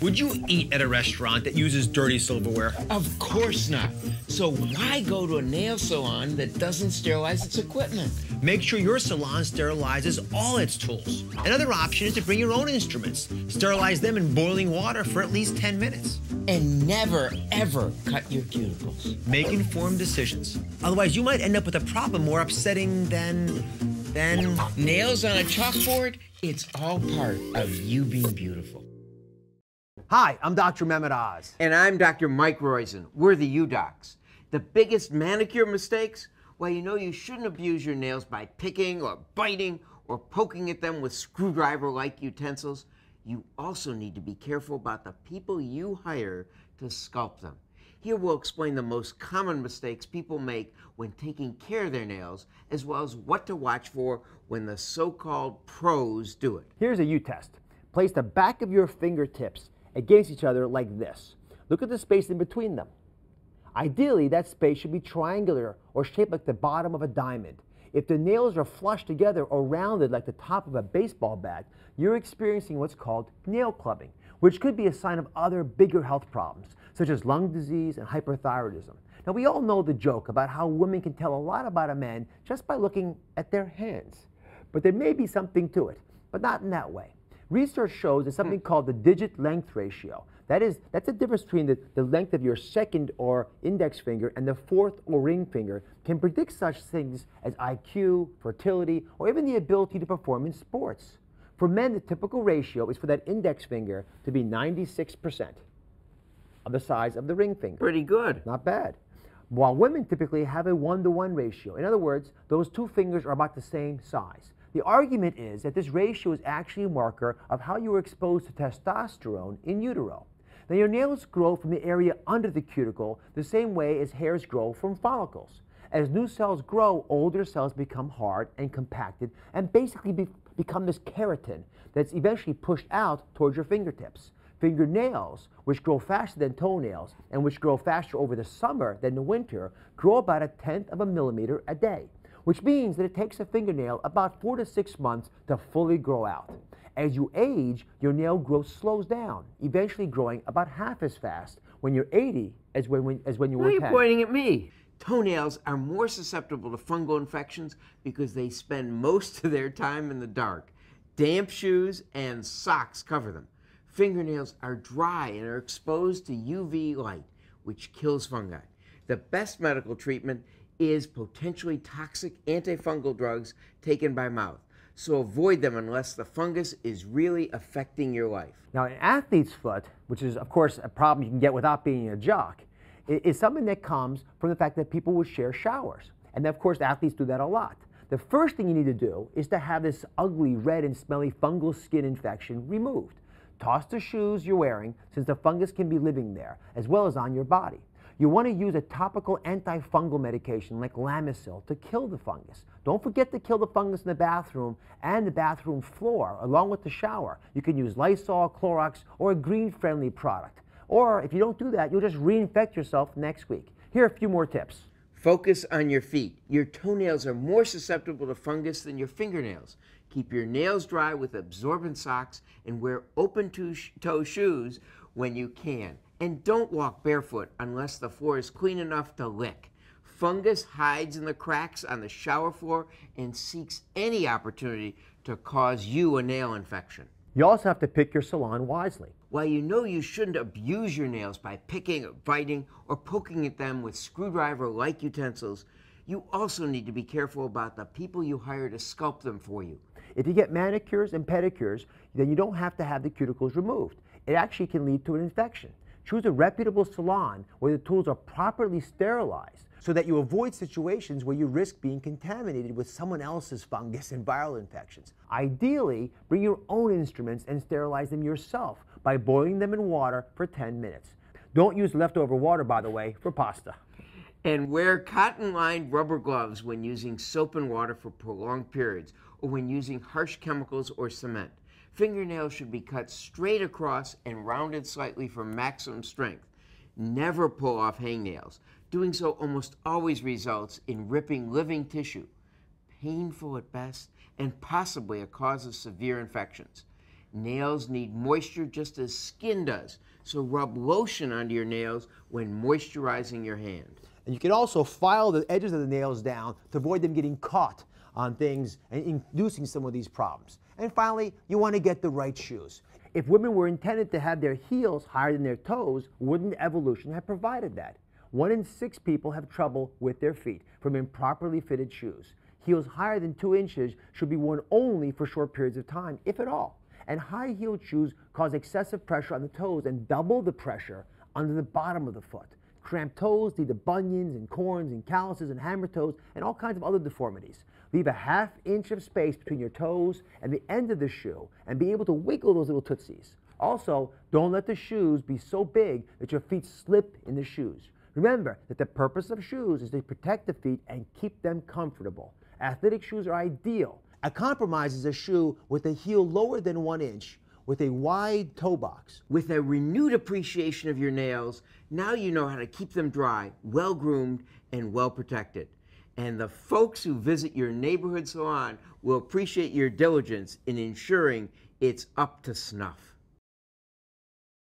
Would you eat at a restaurant that uses dirty silverware? Of course not. So why go to a nail salon that doesn't sterilize its equipment? Make sure your salon sterilizes all its tools. Another option is to bring your own instruments. Sterilize them in boiling water for at least 10 minutes. And never, ever cut your cuticles. Make informed decisions. Otherwise, you might end up with a problem more upsetting than... Nails on a chalkboard? It's all part of you being beautiful. Hi, I'm Dr. Mehmet Oz. And I'm Dr. Mike Roizen. We're the U-Docs. The biggest manicure mistakes? Well, you know you shouldn't abuse your nails by picking or biting or poking at them with screwdriver-like utensils. You also need to be careful about the people you hire to sculpt them. Here we'll explain the most common mistakes people make when taking care of their nails, as well as what to watch for when the so-called pros do it. Here's a U-test. Place the back of your fingertips against each other like this. Look at the space in between them. Ideally, that space should be triangular or shaped like the bottom of a diamond. If the nails are flush together or rounded like the top of a baseball bat, you're experiencing what's called nail clubbing, which could be a sign of other bigger health problems, such as lung disease and hyperthyroidism. Now, we all know the joke about how women can tell a lot about a man just by looking at their hands. But there may be something to it, but not in that way. Research shows that something called the digit length ratio. That's the difference between the length of your second or index finger and the fourth or ring finger can predict such things as IQ, fertility, or even the ability to perform in sports. For men, the typical ratio is for that index finger to be 96% of the size of the ring finger. Pretty good. Not bad. While women typically have a 1-to-1 ratio. In other words, those two fingers are about the same size. The argument is that this ratio is actually a marker of how you were exposed to testosterone in utero. Now, your nails grow from the area under the cuticle the same way as hairs grow from follicles. As new cells grow, older cells become hard and compacted and basically become this keratin that's eventually pushed out towards your fingertips. Fingernails, which grow faster than toenails and which grow faster over the summer than the winter, grow about 1/10 of a millimeter a day, which means that it takes a fingernail about 4 to 6 months to fully grow out. As you age, your nail growth slows down, eventually growing about half as fast when you're 80 as when you were 10. Why are you pointing at me? Toenails are more susceptible to fungal infections because they spend most of their time in the dark. Damp shoes and socks cover them. Fingernails are dry and are exposed to UV light, which kills fungi. The best medical treatment is potentially toxic antifungal drugs taken by mouth. So avoid them unless the fungus is really affecting your life. Now, an athlete's foot, which is, of course, a problem you can get without being a jock, is something that comes from the fact that people will share showers. And, of course, athletes do that a lot. The first thing you need to do is to have this ugly, red, and smelly fungal skin infection removed. Toss the shoes you're wearing, since the fungus can be living there, as well as on your body. You want to use a topical antifungal medication like Lamisil to kill the fungus. Don't forget to kill the fungus in the bathroom and the bathroom floor, along with the shower. You can use Lysol, Clorox, or a green-friendly product. Or if you don't do that, you'll just reinfect yourself next week. Here are a few more tips. Focus on your feet. Your toenails are more susceptible to fungus than your fingernails. Keep your nails dry with absorbent socks and wear open-toe shoes when you can. And don't walk barefoot unless the floor is clean enough to lick. Fungus hides in the cracks on the shower floor and seeks any opportunity to cause you a nail infection. You also have to pick your salon wisely. While you know you shouldn't abuse your nails by picking or biting or poking at them with screwdriver-like utensils, you also need to be careful about the people you hire to sculpt them for you. If you get manicures and pedicures, then you don't have to have the cuticles removed. It actually can lead to an infection. Choose a reputable salon where the tools are properly sterilized so that you avoid situations where you risk being contaminated with someone else's fungus and viral infections. Ideally, bring your own instruments and sterilize them yourself by boiling them in water for 10 minutes. Don't use leftover water, by the way, for pasta. And wear cotton-lined rubber gloves when using soap and water for prolonged periods or when using harsh chemicals or cement. Fingernails should be cut straight across and rounded slightly for maximum strength. Never pull off hangnails. Doing so almost always results in ripping living tissue, painful at best, and possibly a cause of severe infections. Nails need moisture just as skin does, so rub lotion onto your nails when moisturizing your hand. And you can also file the edges of the nails down to avoid them getting caught on things and inducing some of these problems. And finally, you want to get the right shoes. If women were intended to have their heels higher than their toes, wouldn't evolution have provided that? 1 in 6 people have trouble with their feet from improperly fitted shoes. Heels higher than 2 inches should be worn only for short periods of time, if at all. And high-heeled shoes cause excessive pressure on the toes and double the pressure under the bottom of the foot. Cramped toes lead to bunions and corns and calluses and hammer toes and all kinds of other deformities. Leave a ½ inch of space between your toes and the end of the shoe and be able to wiggle those little tootsies. Also, don't let the shoes be so big that your feet slip in the shoes. Remember that the purpose of shoes is to protect the feet and keep them comfortable. Athletic shoes are ideal. A compromise is a shoe with a heel lower than 1 inch with a wide toe box. With a renewed appreciation of your nails, now you know how to keep them dry, well-groomed, and well-protected. And the folks who visit your neighborhood salon will appreciate your diligence in ensuring it's up to snuff.